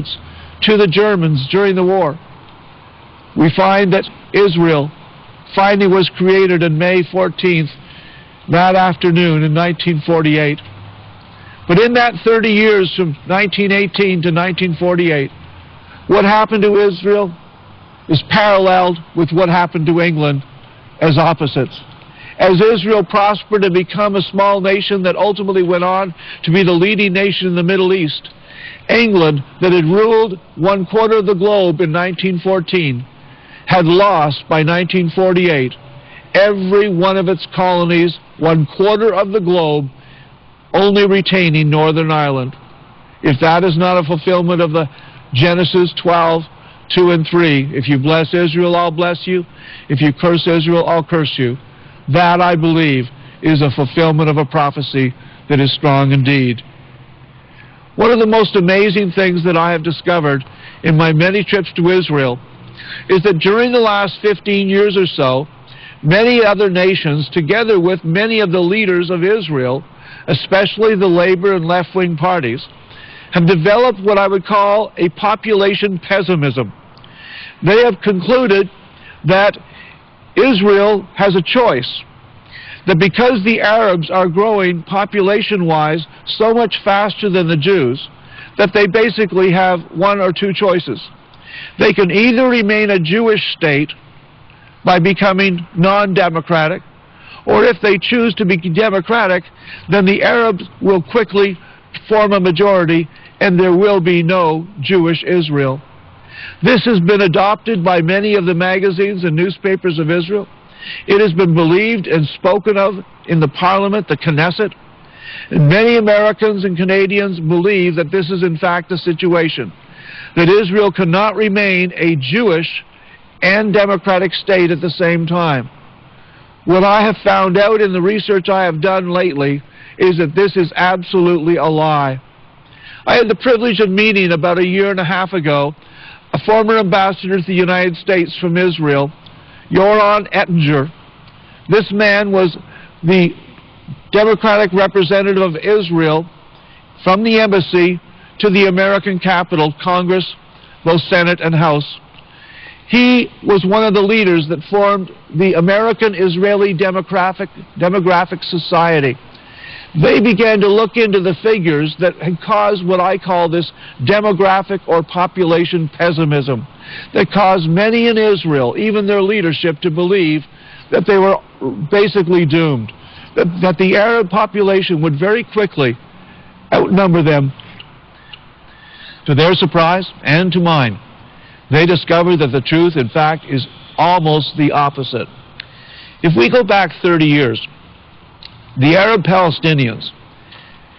tributes to the Germans during the war. We find that Israel finally was created on May 14th, that afternoon in 1948. But in that 30 years from 1918 to 1948, what happened to Israel is paralleled with what happened to England as opposites. As Israel prospered and became a small nation that ultimately went on to be the leading nation in the Middle East, England, that had ruled 1/4 of the globe in 1914, had lost by 1948 every one of its colonies, 1/4 of the globe, only retaining Northern Ireland. If that is not a fulfillment of the Genesis 12:2 and 3, if you bless Israel, I'll bless you. If you curse Israel, I'll curse you. That, I believe, is a fulfillment of a prophecy that is strong indeed. One of the most amazing things that I have discovered in my many trips to Israel is that during the last 15 years or so, many other nations, together with many of the leaders of Israel, especially the labor and left-wing parties, have developed what I would call a population pessimism. They have concluded that Israel has a choice, that because the Arabs are growing population-wise so much faster than the Jews, that they basically have one or two choices. They can either remain a Jewish state by becoming non-democratic, or if they choose to be democratic, then the Arabs will quickly form a majority and there will be no Jewish Israel. This has been adopted by many of the magazines and newspapers of Israel. It has been believed and spoken of in the parliament, the Knesset. And many Americans and Canadians believe that this is in fact the situation, that Israel cannot remain a Jewish and democratic state at the same time. What I have found out in the research I have done lately is that this is absolutely a lie. I had the privilege of meeting about a year and a half ago a former ambassador to the United States from Israel, Yoram Ettinger. This man was the Democratic representative of Israel from the embassy to the American Capitol, Congress, both Senate and House. He was one of the leaders that formed the American-Israeli Demographic Society. They began to look into the figures that had caused what I call this demographic or population pessimism, that caused many in Israel, even their leadership, to believe that they were basically doomed, that the Arab population would very quickly outnumber them. To their surprise, and to mine, they discovered that the truth, in fact, is almost the opposite. If we go back 30 years, the Arab Palestinians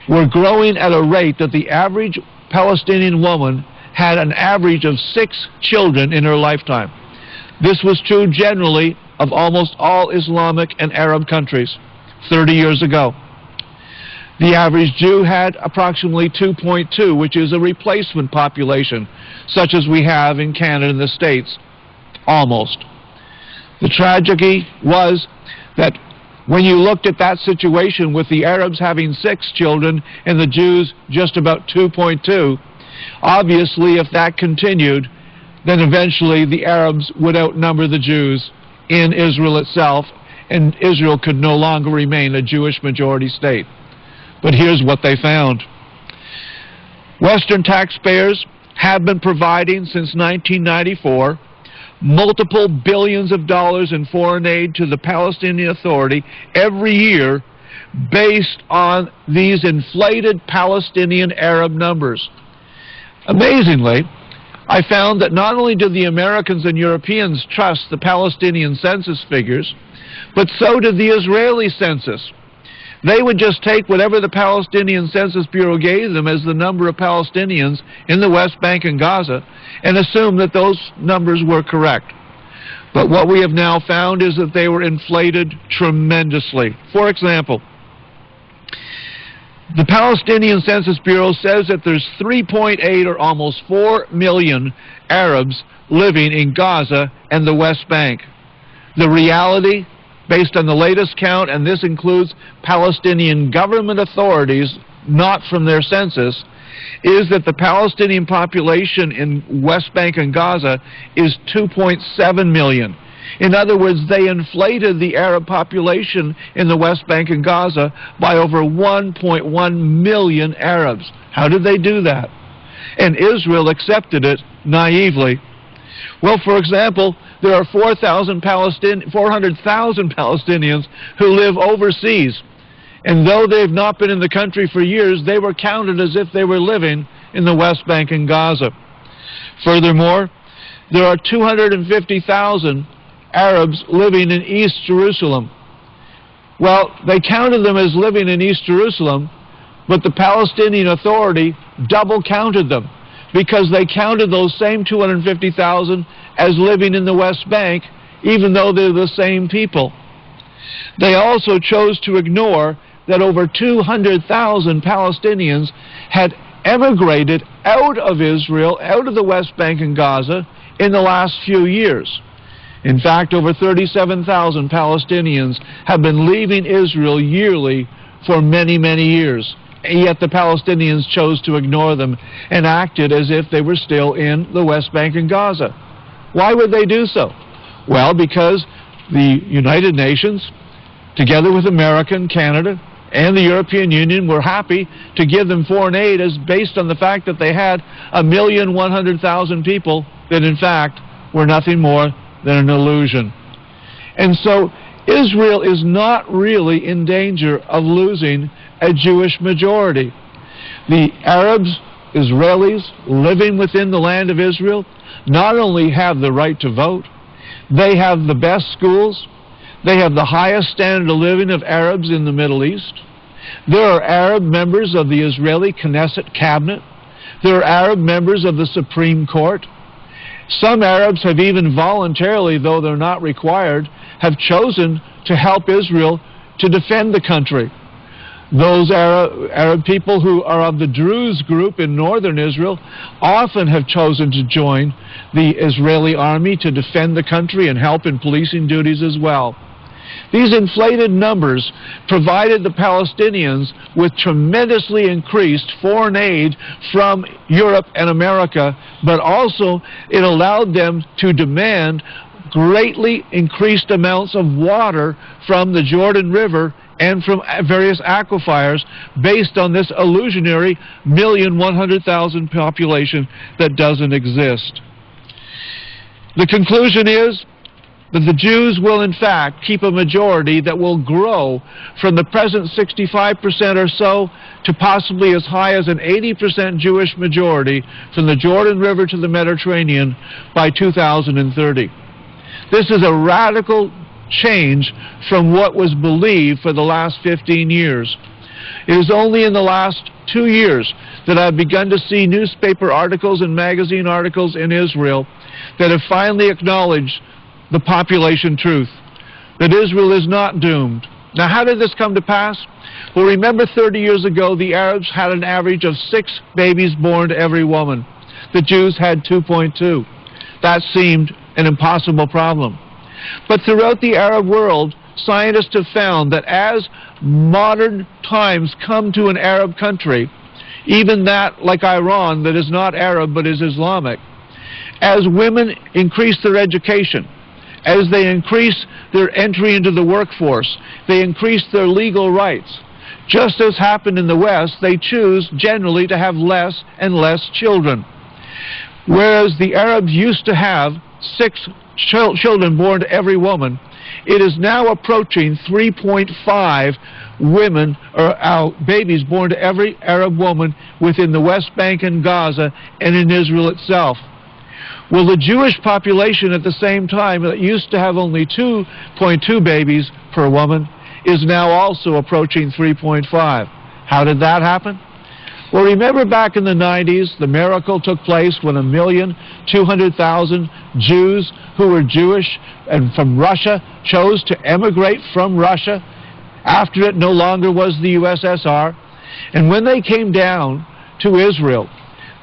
were growing at a rate that the average Palestinian woman had an average of 6 children in her lifetime. This was true generally of almost all Islamic and Arab countries 30 years ago. The average Jew had approximately 2.2, which is a replacement population, such as we have in Canada and the States, almost. The tragedy was that when you looked at that situation with the Arabs having 6 children and the Jews just about 2.2, obviously if that continued, then eventually the Arabs would outnumber the Jews in Israel itself, and Israel could no longer remain a Jewish majority state. But here's what they found. Western taxpayers have been providing since 1994 multiple billions of dollars in foreign aid to the Palestinian Authority every year based on these inflated Palestinian Arab numbers. Amazingly, I found that not only do the Americans and Europeans trust the Palestinian census figures, but so did the Israeli census. They would just take whatever the Palestinian Census Bureau gave them as the number of Palestinians in the West Bank and Gaza and assume that those numbers were correct. But what we have now found is that they were inflated tremendously. For example, the Palestinian Census Bureau says that there's 3.8 or almost 4 million Arabs living in Gaza and the West Bank. The reality, based on the latest count, and this includes Palestinian government authorities, not from their census, is that the Palestinian population in West Bank and Gaza is 2.7 million. In other words, they inflated the Arab population in the West Bank and Gaza by over 1.1 million Arabs. How did they do that? And Israel accepted it naively. Well, for example, there are 400,000 Palestinians who live overseas. And though they've not been in the country for years, they were counted as if they were living in the West Bank and Gaza. Furthermore, there are 250,000 Arabs living in East Jerusalem. Well, they counted them as living in East Jerusalem, but the Palestinian Authority double counted them because they counted those same 250,000 as living in the West Bank, even though they're the same people. They also chose to ignore that over 200,000 Palestinians had emigrated out of Israel, out of the West Bank and Gaza, in the last few years. In fact, over 37,000 Palestinians have been leaving Israel yearly for many, many years. Yet the Palestinians chose to ignore them and acted as if they were still in the West Bank and Gaza. Why would they do so? Well, because the United Nations, together with America and Canada and the European Union, were happy to give them foreign aid as based on the fact that they had 1,100,000 people that in fact were nothing more than an illusion. And so Israel is not really in danger of losing a Jewish majority. The Arabs, Israelis living within the land of Israel not only have the right to vote, they have the best schools, they have the highest standard of living of Arabs in the Middle East. There are Arab members of the Israeli Knesset cabinet. There are Arab members of the Supreme Court. Some Arabs have even voluntarily, though they're not required, have chosen to help Israel to defend the country. Those Arab people who are of the Druze group in northern Israel often have chosen to join the Israeli army to defend the country and help in policing duties as well. These inflated numbers provided the Palestinians with tremendously increased foreign aid from Europe and America, but also it allowed them to demand greatly increased amounts of water from the Jordan River and from various aquifers based on this illusionary 1,100,000 population that doesn't exist. The conclusion is that the Jews will in fact keep a majority that will grow from the present 65% or so to possibly as high as an 80% Jewish majority from the Jordan River to the Mediterranean by 2030. This is a radical change from what was believed for the last 15 years. It is only in the last 2 years that I've begun to see newspaper articles and magazine articles in Israel that have finally acknowledged the population truth, that Israel is not doomed. Now, how did this come to pass? Well, remember 30 years ago, the Arabs had an average of 6 babies born to every woman. The Jews had 2.2. That seemed an impossible problem. But throughout the Arab world, scientists have found that as modern times come to an Arab country, even that like Iran that is not Arab but is Islamic, as women increase their education, as they increase their entry into the workforce, they increase their legal rights. Just as happened in the West, they choose generally to have less and less children. Whereas the Arabs used to have 6 children born to every woman, it is now approaching 3.5 women or babies born to every Arab woman within the West Bank and Gaza and in Israel itself. Well, the Jewish population at the same time that used to have only 2.2 babies per woman is now also approaching 3.5. How did that happen? Well, remember back in the 90s, the miracle took place when 1,200,000 Jews who were Jewish and from Russia chose to emigrate from Russia after it no longer was the USSR. And when they came down to Israel,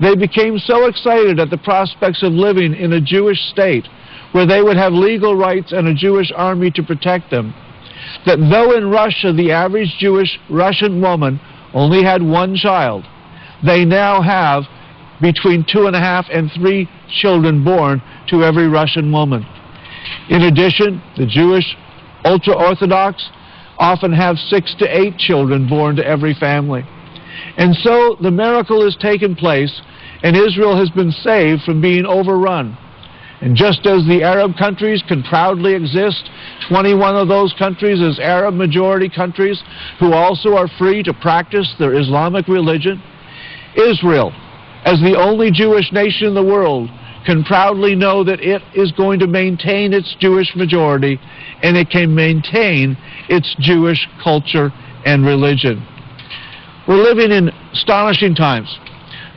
they became so excited at the prospects of living in a Jewish state where they would have legal rights and a Jewish army to protect them, that though in Russia the average Jewish Russian woman only had 1 child, they now have between 2.5 and 3 children born to every Russian woman. In addition, the Jewish ultra-Orthodox often have 6 to 8 children born to every family. And so the miracle has taken place, and Israel has been saved from being overrun. And just as the Arab countries can proudly exist, 21 of those countries as Arab majority countries who also are free to practice their Islamic religion, Israel, as the only Jewish nation in the world, can proudly know that it is going to maintain its Jewish majority, and it can maintain its Jewish culture and religion. We're living in astonishing times.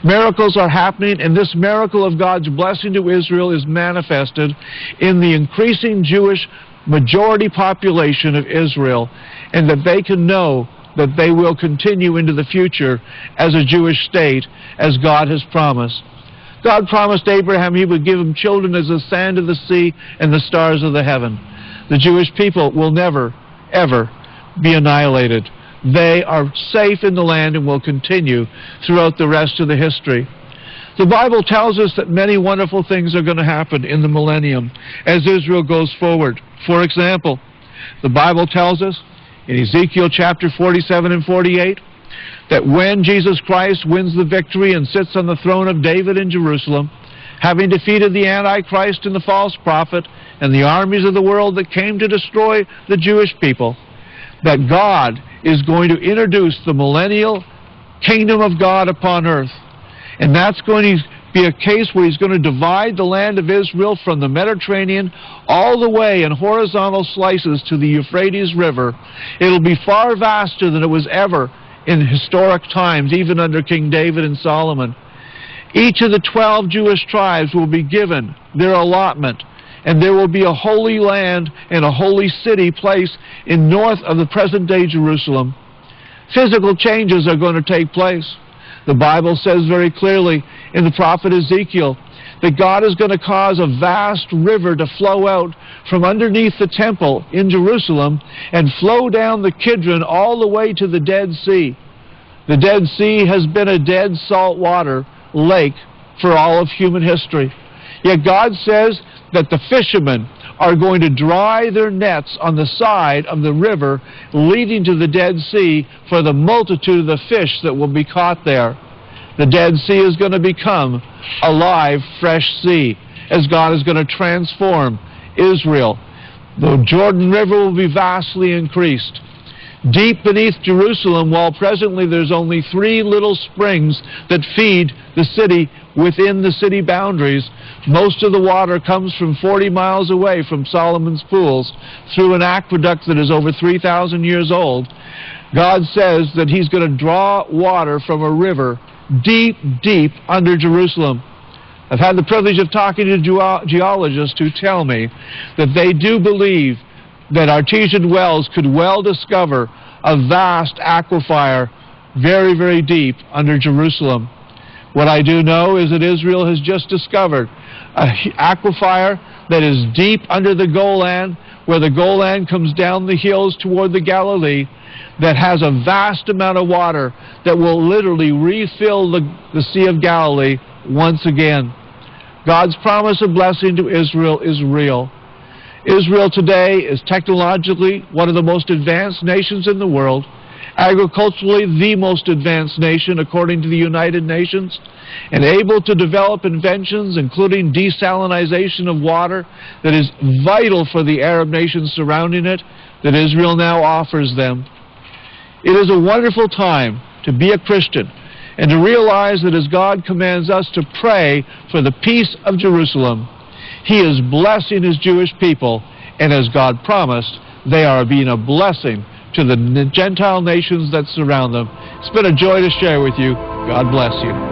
Miracles are happening, and this miracle of God's blessing to Israel is manifested in the increasing Jewish majority population of Israel, and that they can know that they will continue into the future as a Jewish state, as God has promised. God promised Abraham he would give him children as the sand of the sea and the stars of the heaven. The Jewish people will never, ever be annihilated. They are safe in the land and will continue throughout the rest of the history. The Bible tells us that many wonderful things are going to happen in the millennium as Israel goes forward. For example, the Bible tells us in Ezekiel chapter 47 and 48 that when Jesus Christ wins the victory and sits on the throne of David in Jerusalem, having defeated the Antichrist and the false prophet and the armies of the world that came to destroy the Jewish people, that God is going to introduce the millennial kingdom of God upon earth. And that's going to be a case where he's going to divide the land of Israel from the Mediterranean all the way in horizontal slices to the Euphrates River. It'll be far vaster than it was ever in historic times, even under King David and Solomon. Each of the 12 Jewish tribes will be given their allotment, and there will be a holy land and a holy city placed in north of the present-day Jerusalem. Physical changes are going to take place. The Bible says very clearly in the prophet Ezekiel that God is going to cause a vast river to flow out from underneath the temple in Jerusalem and flow down the Kidron all the way to the Dead Sea. The Dead Sea has been a dead saltwater lake for all of human history. Yet God says that the fishermen are going to dry their nets on the side of the river leading to the Dead Sea for the multitude of the fish that will be caught there. The Dead Sea is going to become a live, fresh sea as God is going to transform Israel. The Jordan River will be vastly increased. Deep beneath Jerusalem, while presently there's only 3 little springs that feed the city within the city boundaries, most of the water comes from 40 miles away from Solomon's pools through an aqueduct that is over 3,000 years old. God says that he's going to draw water from a river deep, deep under Jerusalem. I've had the privilege of talking to geologists who tell me that they do believe that artesian wells could well discover a vast aquifer very, very deep under Jerusalem. What I do know is that Israel has just discovered an aquifer that is deep under the Golan, where the Golan comes down the hills toward the Galilee, that has a vast amount of water that will literally refill the Sea of Galilee once again. God's promise of blessing to Israel is real. Israel today is technologically one of the most advanced nations in the world, agriculturally the most advanced nation according to the United Nations, and able to develop inventions including desalinization of water that is vital for the Arab nations surrounding it, that Israel now offers them. It is a wonderful time to be a Christian and to realize that as God commands us to pray for the peace of Jerusalem, he is blessing his Jewish people, and as God promised, they are being a blessing to the Gentile nations that surround them. It's been a joy to share with you. God bless you.